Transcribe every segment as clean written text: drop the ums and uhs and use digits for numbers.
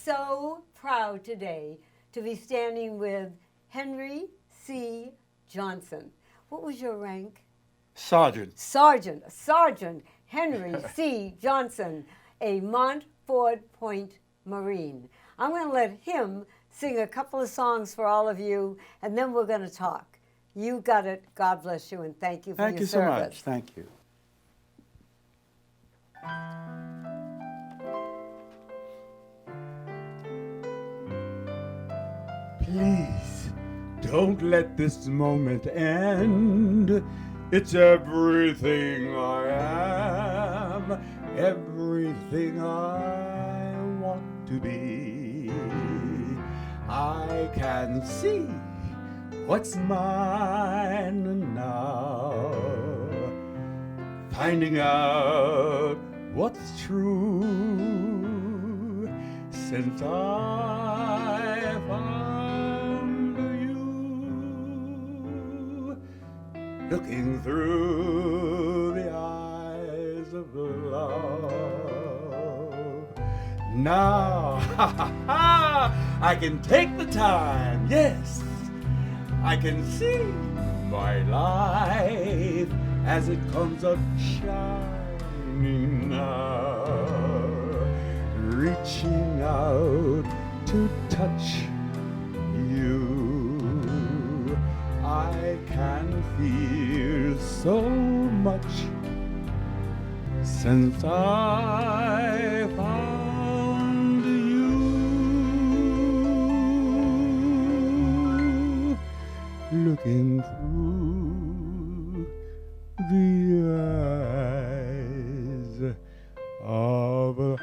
so proud today to be standing with Henry C. Johnson. What was your rank? Sergeant. Sergeant Henry C. Johnson, a Montford Point Marine. I'm going to let him sing a couple of songs for all of you, and then we're going to talk. You got it. God bless you, and thank you for your service. Thank you so much. Thank you. Please, don't let this moment end. It's everything I am, everything I want to be. I can see what's mine now, finding out what's true since I found you, looking through the eyes of love. Now, I can take the time, yes, I can see my life as it comes up shining now, reaching out to touch you. I can feel so much since I found you, looking through the eyes of love.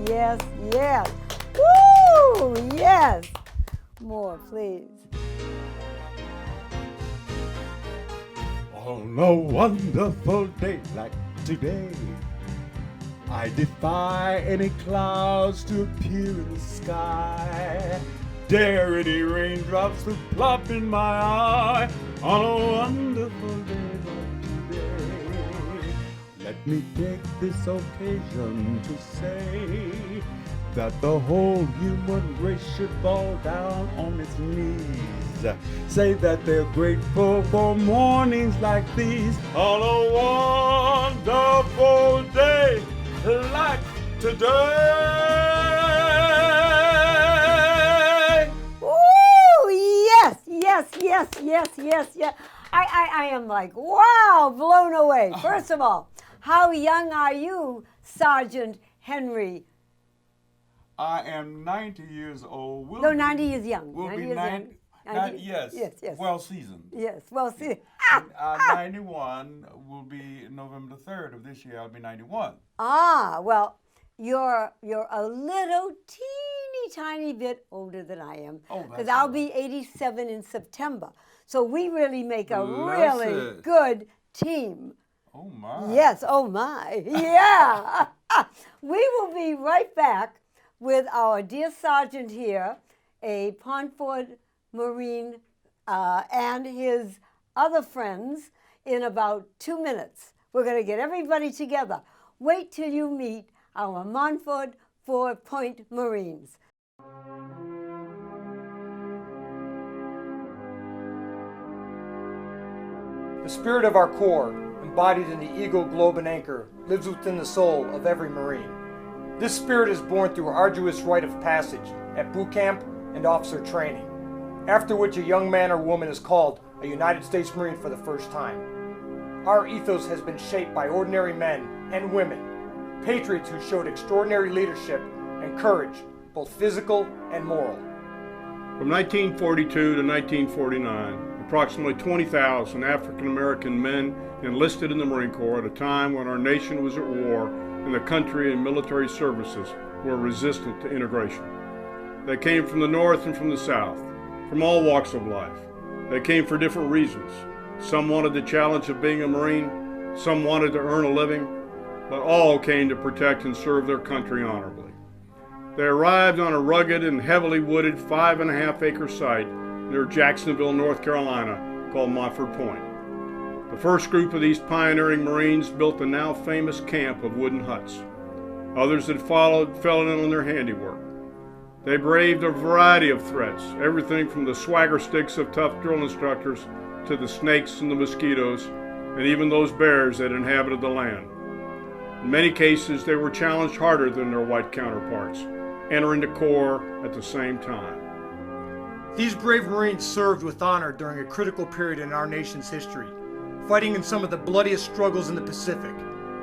Yes, yes. Woo! Yes. More, please. On a wonderful day like today, I defy any clouds to appear in the sky. Dare any raindrops to plop in my eye. On a wonderful day like today, let me take this occasion to say that the whole human race should fall down on its knees. Say that they're grateful for mornings like these. On a wonderful day like today. Ooh, yes. I am like, wow, blown away. First of all, how young are you, Sergeant Henry? I am 90 years old. 90 is young. We'll 90 be is 90. Yes. Well seasoned. Yes, well seasoned. 91 will be November the 3rd of this year. I'll be 91. Well, you're a little teeny tiny bit older than I am. Oh, because I'll be 87 in September. So we really make a really good team. Oh my. Yes, oh my. Yeah. We will be right back with our dear sergeant here, a Montford Marine, and his other friends in about 2 minutes. We're going to get everybody together. Wait till you meet our Montford 4-Point Marines. The spirit of our Corps, embodied in the Eagle, Globe, and Anchor, lives within the soul of every Marine. This spirit is born through arduous rite of passage at boot camp and officer training, after which a young man or woman is called a United States Marine for the first time. Our ethos has been shaped by ordinary men and women, patriots who showed extraordinary leadership and courage, both physical and moral. From 1942 to 1949, approximately 20,000 African American men enlisted in the Marine Corps at a time when our nation was at war and the country and military services were resistant to integration. They came from the North and from the South, from all walks of life. They came for different reasons. Some wanted the challenge of being a Marine, some wanted to earn a living, but all came to protect and serve their country honorably. They arrived on a rugged and heavily wooded 5.5-acre site near Jacksonville, North Carolina, called Montford Point. The first group of these pioneering Marines built the now famous camp of wooden huts. Others that followed fell in on their handiwork. They braved a variety of threats, everything from the swagger sticks of tough drill instructors to the snakes and the mosquitoes, and even those bears that inhabited the land. In many cases, they were challenged harder than their white counterparts, entering the Corps at the same time. These brave Marines served with honor during a critical period in our nation's history, fighting in some of the bloodiest struggles in the Pacific,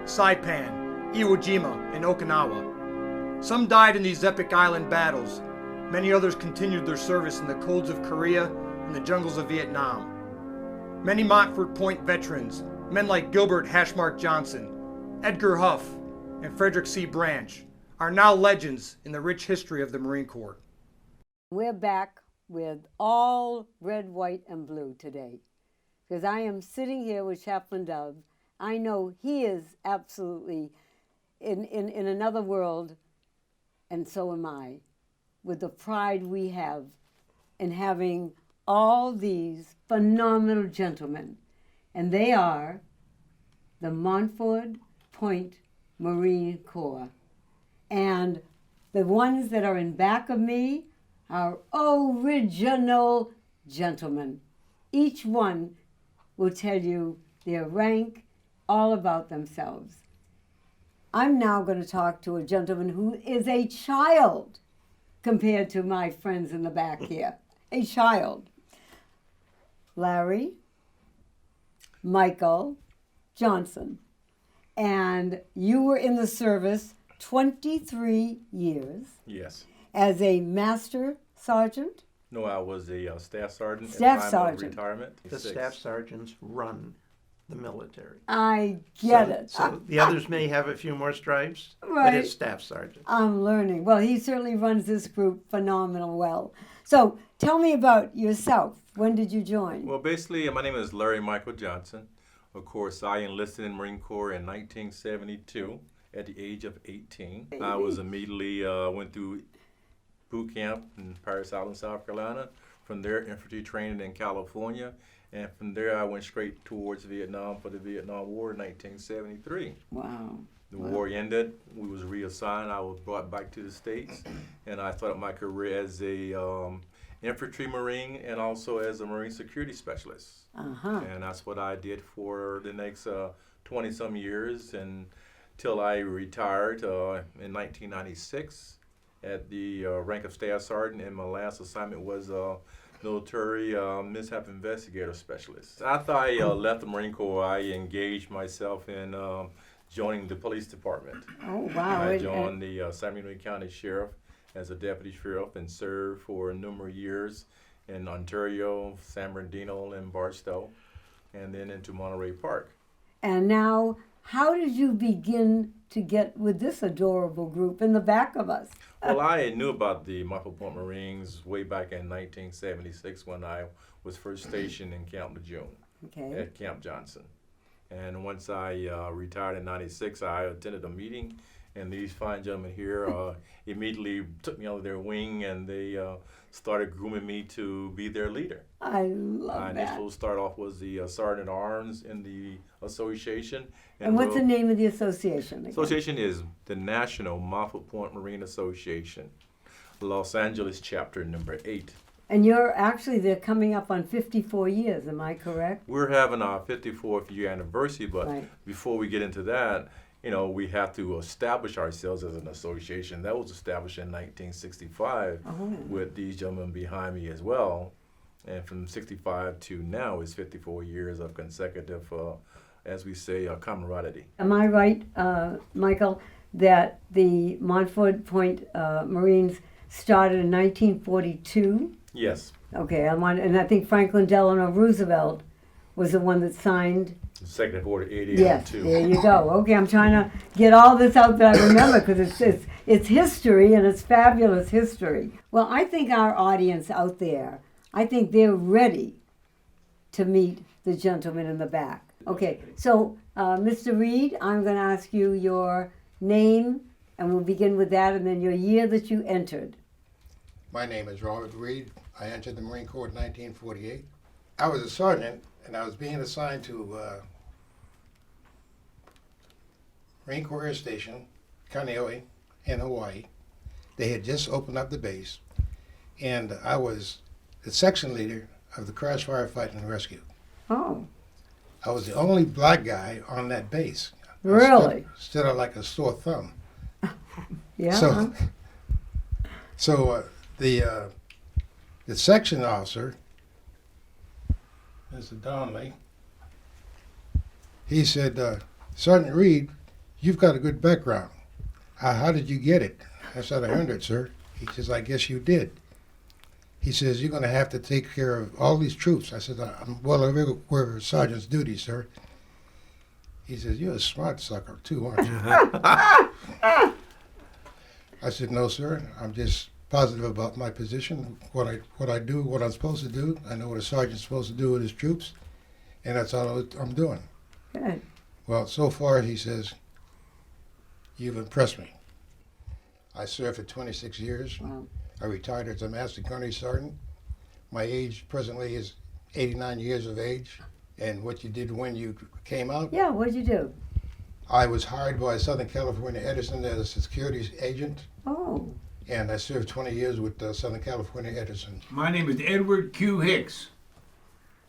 Saipan, Iwo Jima, and Okinawa. Some died in these epic island battles. Many others continued their service in the colds of Korea and the jungles of Vietnam. Many Montford Point veterans, men like Gilbert Hashmark Johnson, Edgar Huff, and Frederick C. Branch, are now legends in the rich history of the Marine Corps. We're back with all red, white, and blue today, because I am sitting here with Chaplain Dove. I know he is absolutely in another world, and so am I, with the pride we have in having all these phenomenal gentlemen. And they are the Montford Point Marine Corps. And the ones that are in back of me are original gentlemen. Each one will tell you their rank, all about themselves. I'm now going to talk to a gentleman who is a child compared to my friends in the back here. A child. Larry Michael Johnson. And you were in the service 23 years. Yes. As a master sergeant. No, I was a staff sergeant. Staff at the time of sergeant. retirement. The staff sergeants run the military. I get it. So the others may have a few more stripes, Right. but it's staff sergeant. I'm learning. Well, he certainly runs this group phenomenal well. So tell me about yourself. When did you join? Well, basically, my name is Larry Michael Johnson. Of course, I enlisted in the Marine Corps in 1972 at the age of 18. I was immediately went through boot camp in Paris Island, South Carolina. From there, infantry training in California. And from there, I went straight towards Vietnam for the Vietnam War in 1973. Wow. The war ended. We was reassigned. I was brought back to the States, and I started my career as a infantry Marine and also as a Marine security specialist. Uh-huh. And that's what I did for the next 20-some years until I retired in 1996 at the rank of staff sergeant, and my last assignment was military mishap investigator specialist. After I left the Marine Corps, I engaged myself in joining the police department. Oh, wow. I joined the San Bernardino County Sheriff as a deputy sheriff and served for a number of years in Ontario, San Bernardino, and Barstow, and then into Monterey Park. And now, how did you begin to get with this adorable group in the back of us? Well, I knew about the Montford Point Marines way back in 1976 when I was first stationed in Camp Lejeune at Camp Johnson. And once I retired in 96, I attended a meeting, and these fine gentlemen here immediately took me under their wing, and they started grooming me to be their leader. I love My that. initial start off was the Sergeant at Arms in the association. And what's the name of the association again? Association is the National Montford Point Marine Association, Los Angeles chapter number 8. And they're coming up on 54 years, am I correct? We're having our 54th year anniversary, but Right. before we get into that, we have to establish ourselves as an association. That was established in 1965 with these gentlemen behind me as well. And from 65 to now is 54 years of consecutive, as we say, camaraderie. Am I right, Michael, that the Montford Point Marines started in 1942? Yes. Okay, and I think Franklin Delano Roosevelt was the one that signed. Executive Order 80 Yes, too. there you go. Okay, I'm trying to get all this out that I remember because it's history, and it's fabulous history. Well, I think our audience out there, I think they're ready to meet the gentleman in the back. Okay, so Mr. Reed, I'm going to ask you your name And we'll begin with that, and then your year that you entered. My name is Robert Reed. I entered the Marine Corps in 1948. I was a sergeant, and I was being assigned to Marine Corps Air Station, Kaneohe, in Hawaii. They had just opened up the base, and I was the section leader of the crash firefighting and rescue. Oh, I was the only black guy on that base. really? Stood out like a sore thumb. Yeah. So the section officer, Mr. Donnelly, he said, Sergeant Reed, you've got a good background. How did you get it? I said, I earned it, sir. He says, I guess you did. He says, you're going to have to take care of all these troops. I said, I'm well aware of sergeant's duty, sir. He says, you're a smart sucker, too, aren't you? I said, no, sir. I'm just positive about my position, what I do, what I'm supposed to do. I know what a sergeant's supposed to do with his troops, and that's all I'm doing. Good. Well, so far, he says, you've impressed me. I served for 26 years. Wow. I retired as a Master Gunnery Sergeant. My age presently is 89 years of age. And what you did when you came out, Yeah, what'd you do? I was hired by Southern California Edison as a security agent, Oh, and I served 20 years with Southern California Edison. My name is Edward Q. Hicks,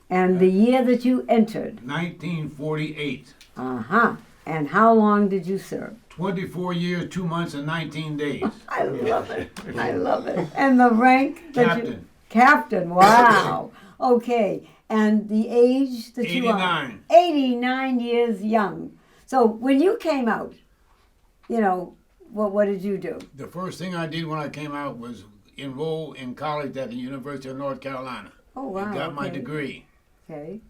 and the year that you entered. 1948. Uh-huh. And how long did you serve? 24 years, 2 months, and 19 days. I love it. I love it. And the rank that you... Captain. Captain, wow. Okay. And the age that you are? 89. 89 years young. So when you came out, you know, what did you do? The first thing I did when I came out was enroll in college at the University of North Carolina. Oh, wow. And got my okay. degree. Okay.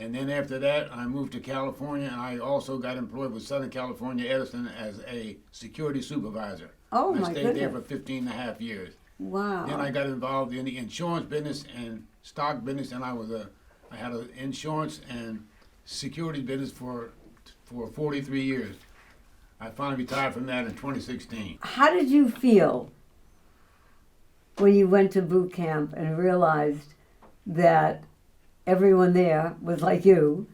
And then after that, I moved to California, and I also got employed with Southern California Edison as a security supervisor. Oh, I my stayed there goodness. for 15 and a half years. Wow. Then I got involved in the insurance business and stock business, and I had an insurance and security business for 43 years. I finally retired from that in 2016. How did you feel when you went to boot camp and realized that everyone there was like you?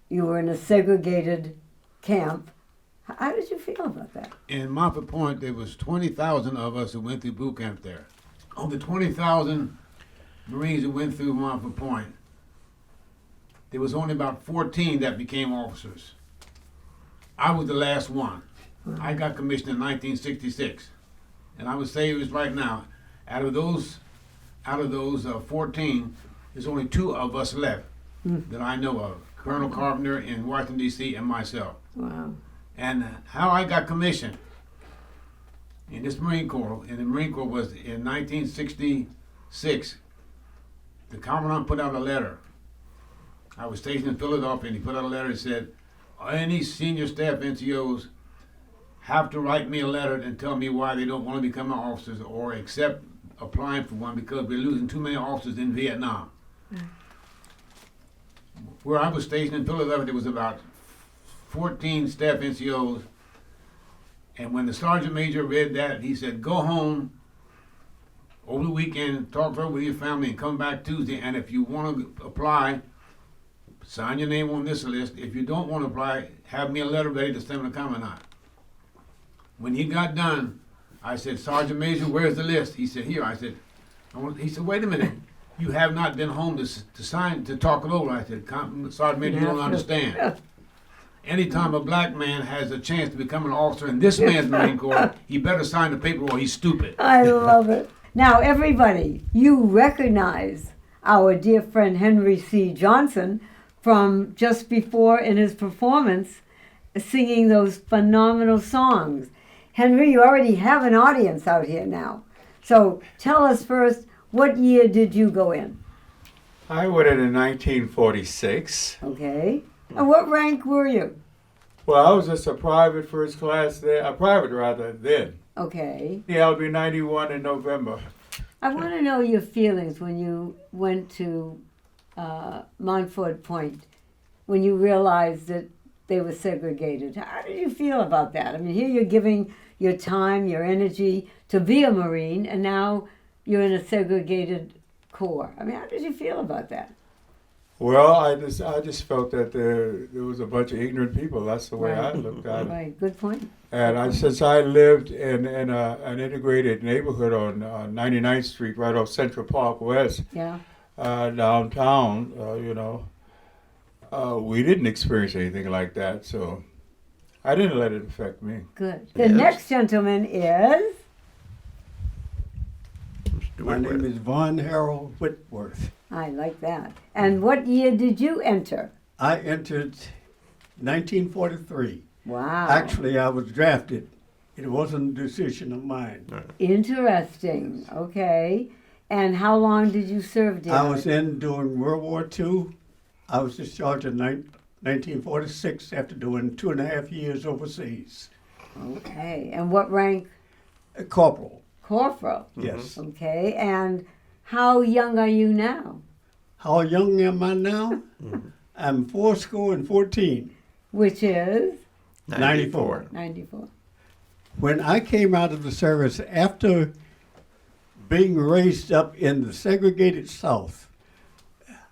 You were in a segregated camp. How did you feel about that? In Montford Point, there was 20,000 of us who went through boot camp there. Of the 20,000 Marines who went through Montford Point, there was only about 14 that became officers. I was the last one. I got commissioned in 1966, and I would say it was right now. Out of those 14, there's only 2 of us left that I know of: Colonel Carpenter in Washington D.C. and myself. Wow. And how I got commissioned in this Marine Corps, in the Marine Corps was in 1966. The Commandant put out a letter. I was stationed in Philadelphia, and he put out a letter and said, any senior staff NCOs have to write me a letter and tell me why they don't want to become officers or accept applying for one, because we're losing too many officers in Vietnam. Where I was stationed in Philadelphia, there was about 14 staff NCOs, and when the sergeant major read that, he said, go home over the weekend, talk over with your family, and come back Tuesday, and if you want to apply, sign your name on this list. If you don't want to apply, have me a letter ready to send to the commandant. When he got done, I said, Sergeant Major, where's the list? He said, here. I said, he said, wait a minute. You have not been home to sign, to talk it over. I said, Sergeant Major, you don't understand. Anytime a black man has a chance to become an officer in this man's Marine Corps, he better sign the paper or he's stupid. I love it. Now, everybody, you recognize our dear friend Henry C. Johnson from just before in his performance singing those phenomenal songs. Henry, you already have an audience out here now. So tell us first, what year did you go in? I went in 1946. Okay. And what rank were you? Well, I was just a private first class there, a private rather then. Okay. Yeah, I'll be 91 in November. I want to know your feelings when you went to Montford Point, when you realized that they were segregated. How did you feel about that? I mean, here you're giving your time, your energy to be a Marine, and now you're in a segregated Corps. I mean, how did you feel about that? Well, I just felt that there was a bunch of ignorant people. That's the way I looked at it. Right, good point. And since I lived in an integrated neighborhood on 99th Street, right off Central Park West, Yeah. Downtown, we didn't experience anything like that. So I didn't let it affect me. Good. The next gentleman is. My name is Von Harold Whitworth. I like that. And what year did you enter? I entered 1943. Wow. Actually, I was drafted. It wasn't a decision of mine. Interesting. Okay. And how long did you serve there? I was in during World War II. I was discharged in 1946 after doing 2.5 years overseas. Okay. And what rank? A corporal. Corporal. Yes. Okay. And how young are you now? How young am I now? I'm 14. Which is? 94. 94. When I came out of the service after being raised up in the segregated South,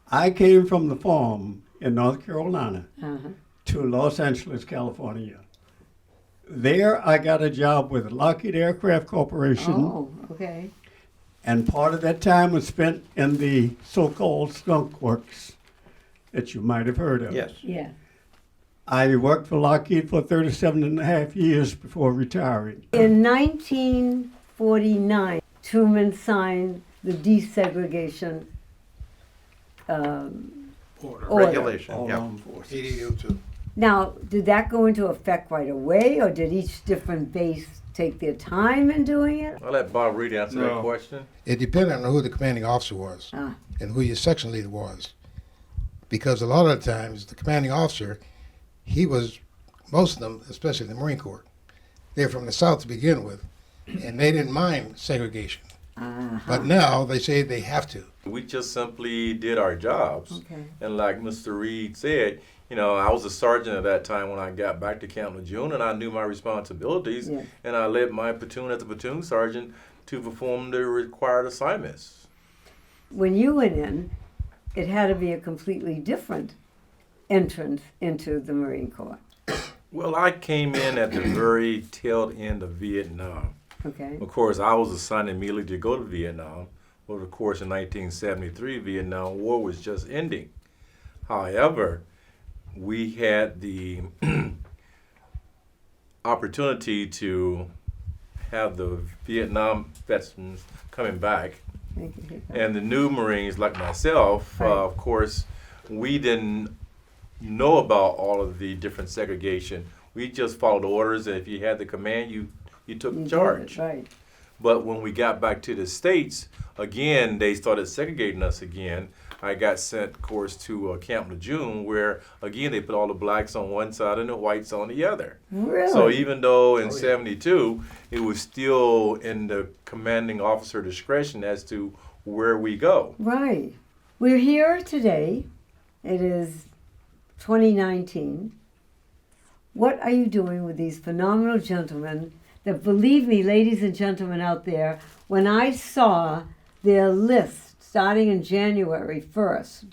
I came from the farm in North Carolina to Los Angeles, California. There I got a job with Lockheed Aircraft Corporation. Oh, okay. And part of that time was spent in the so-called skunk works that you might have heard of. Yes. Yeah. I worked for Lockheed for 37.5 years before retiring. In 1949, Truman signed the desegregation order. Regulation. All Yeah. armed forces. EDU2. Now, did that go into effect right away, or did each different base take their time in doing it? I'll let Bob Reed answer that No. question. It depended on who the commanding officer was Ah. and who your section leader was. Because a lot of the times, the commanding officer, he was, most of them, especially the Marine Corps, they're from the South to begin with, and they didn't mind segregation. But now they say they have to. We just simply did our jobs. Okay. And like Mr. Reed said, I was a sergeant at that time when I got back to Camp Lejeune, and I knew my responsibilities, Yes. and I led my platoon as a platoon sergeant to perform the required assignments. When you went in, it had to be a completely different entrance into the Marine Corps. Well, I came in at the very tail end of Vietnam. Okay. Of course, I was assigned immediately to go to Vietnam. But of course, in 1973, Vietnam War was just ending. However, we had the opportunity to have the Vietnam veterans coming back. Thank you. And the new Marines, like myself, Right. of course, we didn't know about all of the different segregation. We just followed orders, and if you had the command, you took You did charge. it, right. But when we got back to the States, again, they started segregating us again. I got sent, of course, to Camp Lejeune, where, again, they put all the blacks on one side and the whites on the other. Really? So even though in 72, it was still in the commanding officer discretion as to where we go. Right. We're here today. It is 2019. What are you doing with these phenomenal gentlemen that, believe me, ladies and gentlemen out there, when I saw their list starting in January 1st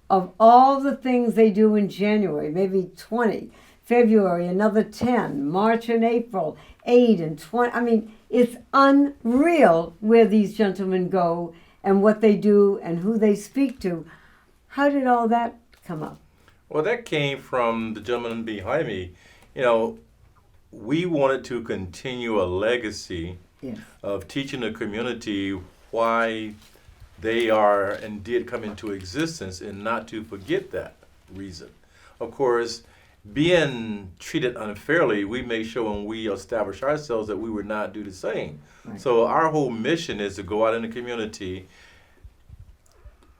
of all the things they do in January, maybe 20, February, another 10, March and April, 8 and 20. I mean, it's unreal where these gentlemen go and what they do and who they speak to. How did all that come up? Well, that came from the gentleman behind me. We wanted to continue a legacy Yes. of teaching the community why they are and did come into existence, and not to forget that reason. Of course, being treated unfairly, we make sure when we establish ourselves that we would not do the same. Right. So our whole mission is to go out in the community,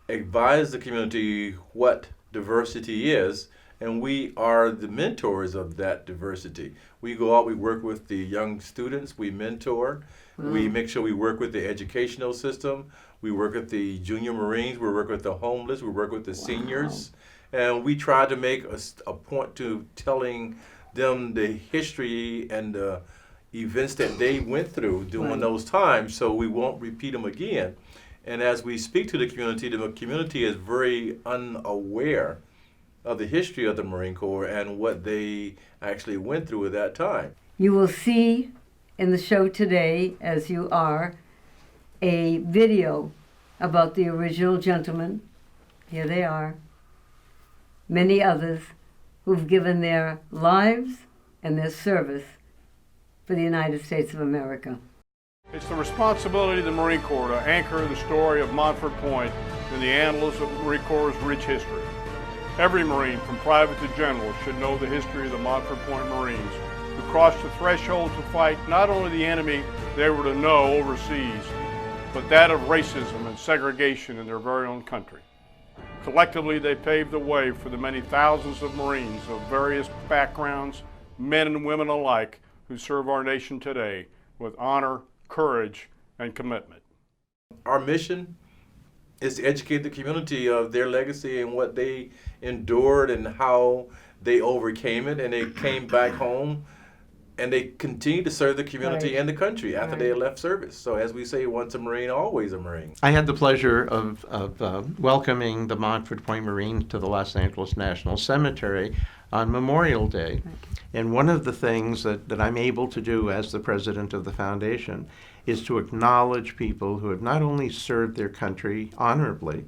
advise the community what diversity is, and we are the mentors of that diversity. We go out, we work with the young students, we mentor, we make sure we work with the educational system, we work with the junior Marines, we work with the homeless, we work with the seniors, and we try to make a point to telling them the history and the events that they went through during Right. those times, so we won't repeat them again. And as we speak to the community is very unaware of the history of the Marine Corps and what they actually went through at that time. You will see in the show today, as you are, a video about the original gentlemen. Here they are. Many others who've given their lives and their service for the United States of America. It's the responsibility of the Marine Corps to anchor the story of Montford Point in the annals of the Marine Corps' rich history. Every Marine, from private to general, should know the history of the Montford Point Marines, who crossed the threshold to fight not only the enemy they were to know overseas, but that of racism and segregation in their very own country. Collectively, they paved the way for the many thousands of Marines of various backgrounds, men and women alike, who serve our nation today with honor, courage, and commitment. Our mission is to educate the community of their legacy and what they endured and how they overcame it, and they came back home and they continue to serve the community Right. and the country after Right. they left service. So as we say, once a Marine, always a Marine. I had the pleasure of welcoming the Montford Point Marines to the Los Angeles National Cemetery on Memorial Day. And one of the things that I'm able to do as the president of the foundation is to acknowledge people who have not only served their country honorably,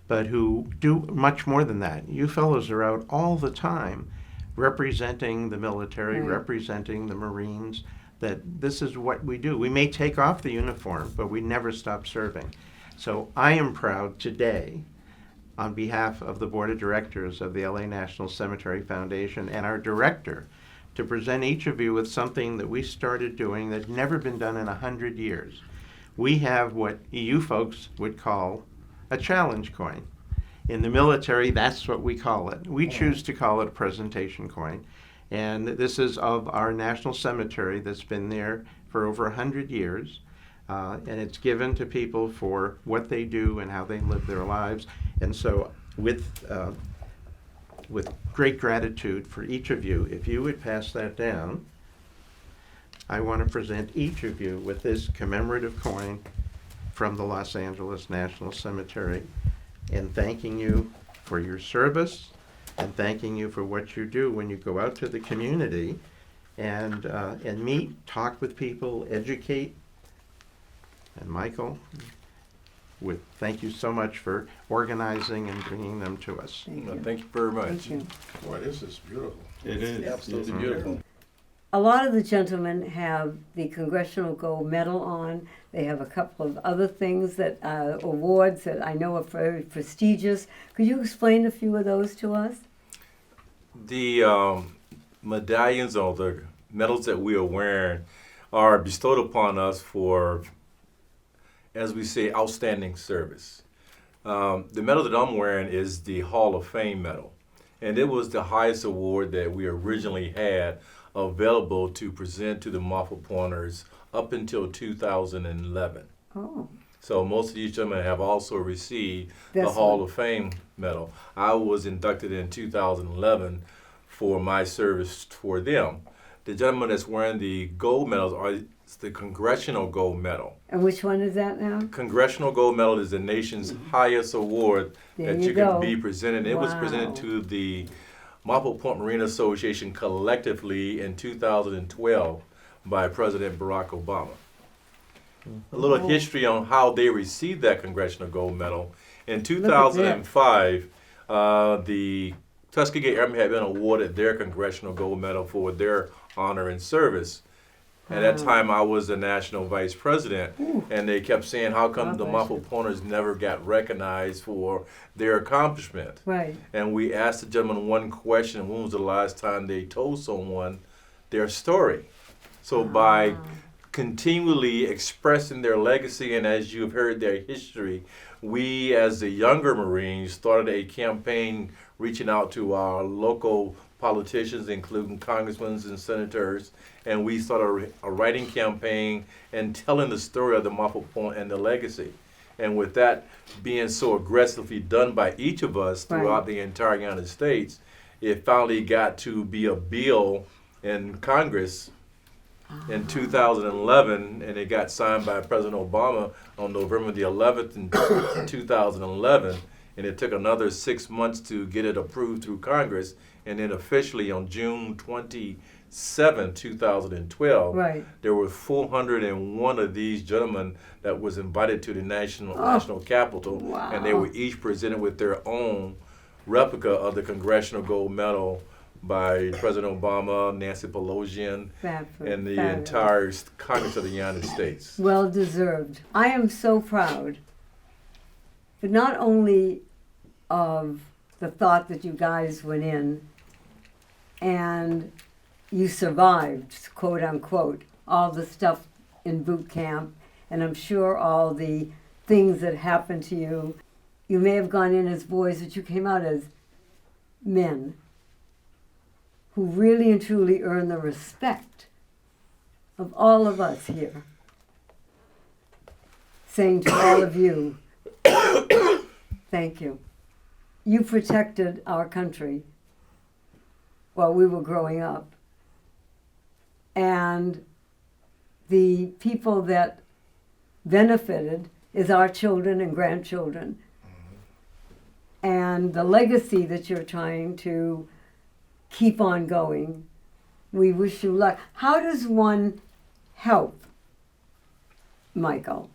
but who do much more than that. You fellows are out all the time representing the military, Right. representing the Marines, that this is what we do. We may take off the uniform, but we never stop serving. So I am proud today, on behalf of the Board of Directors of the LA National Cemetery Foundation and our director, to present each of you with something that we started doing that's never been done in 100 years. We have what you folks would call a challenge coin. In the military, that's what we call it. We choose to call it a presentation coin. And this is of our national cemetery that's been there for over 100 years. And it's given to people for what they do and how they live their lives. And so with great gratitude for each of you, if you would pass that down, I want to present each of you with this commemorative coin from the Los Angeles National Cemetery, and thanking you for your service and thanking you for what you do when you go out to the community and meet, talk with people, educate. And Michael, thank you so much for organizing and bringing them to us. Thank you. Thank you very much. Thank you. Boy, this is beautiful. It is. Absolutely beautiful. A lot of the gentlemen have the Congressional Gold Medal on. They have a couple of other things that awards that I know are very prestigious. Could you explain a few of those to us? The medallions or the medals that we are wearing are bestowed upon us for, as we say, outstanding service. The medal that I'm wearing is the Hall of Fame medal, and it was the highest award that we originally had available to present to the Montford Pointers up until 2011. Oh, So most of these gentlemen have also received the This Hall one. of Fame medal. I was inducted in 2011 for my service for them. The gentleman that's wearing the gold medals are the Congressional Gold Medal. and which one is that now? Congressional Gold Medal is the nation's highest award There that you you go. can be presented. It was Wow. presented to the Montford Point Marine Association collectively in 2012 by President Barack Obama. A little Oh. history on how they received that Congressional Gold Medal. In that. 2005, the Tuskegee Airmen had been awarded their Congressional Gold Medal for their honor and service. At that Wow. time, I was the national vice president, and they kept saying, how come God the bless Montford Pointers never got recognized for their accomplishment? Right. And we asked the gentleman one question: when was the last time they told someone their story? So by continually expressing their legacy, and as you've heard their history, we as the younger Marines started a campaign reaching out to our local politicians, including congressmen and senators, and we started a writing campaign and telling the story of the Montford Point and the legacy. And with that being so aggressively done by each of us throughout Right. the entire United States, it finally got to be a bill in Congress in 2011, and it got signed by President Obama on November the 11th in 2011, and it took another 6 months to get it approved through Congress, and then officially on June 27, 2012, Right. there were 401 of these gentlemen that was invited to the national capital, Wow. and they were each presented with their own replica of the Congressional Gold Medal by President Obama, Nancy Pelosi, and the Fabulous. entire Congress of the United States. Well deserved. I am so proud, but not only of the thought that you guys went in and you survived, quote unquote, all the stuff in boot camp, and I'm sure all the things that happened to you. You may have gone in as boys, but you came out as men who really and truly earn the respect of all of us here. Saying to all of you, thank you. You protected our country while we were growing up. And the people that benefited is our children and grandchildren. And the legacy that you're trying to keep on going, we wish you luck. How does one help, Michael?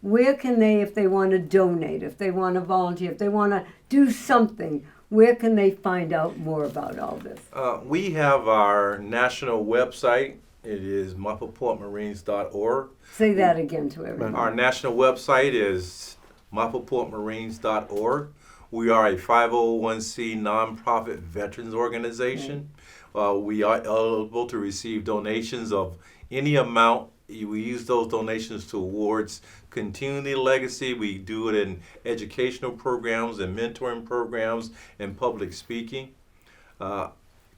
Where can they, if they want to donate, if they want to volunteer, if they want to do something, where can they find out more about all this? We have our national website. It is montfordmarines.org. Say that again to everyone. Our national website is montfordmarines.org. We are a 501c nonprofit veterans organization. We are eligible to receive donations of any amount. We use those donations towards continuing the legacy. We do it in educational programs and mentoring programs and public speaking.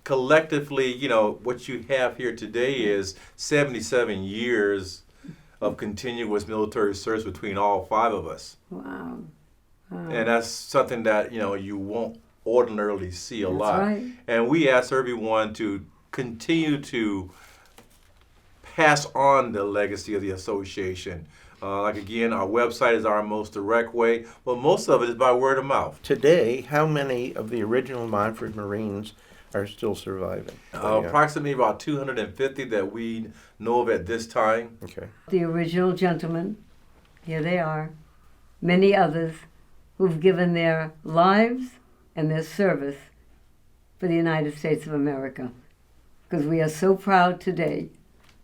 Collectively, you know, what you have here today is 77 years of continuous military service between all five of us. Wow. And that's something that, you know, you won't ordinarily see a That's lot. right. And we ask everyone to continue to pass on the legacy of the association. Like again, our website is our most direct way, but most of it is by word of mouth. Today, how many of the original Montford Marines are still surviving? Approximately about 250 that we know of at this time. Okay. The original gentlemen, here they are, many others who've given their lives and their service for the United States of America. Because we are so proud today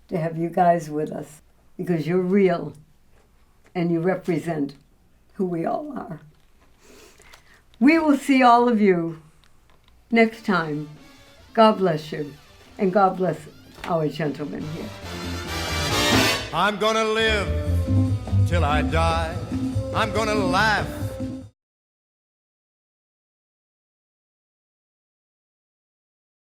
to have you guys with us, because you're real and you represent who we all are. We will see all of you next time. God bless you, and God bless our gentlemen here. I'm gonna live till I die. I'm gonna laugh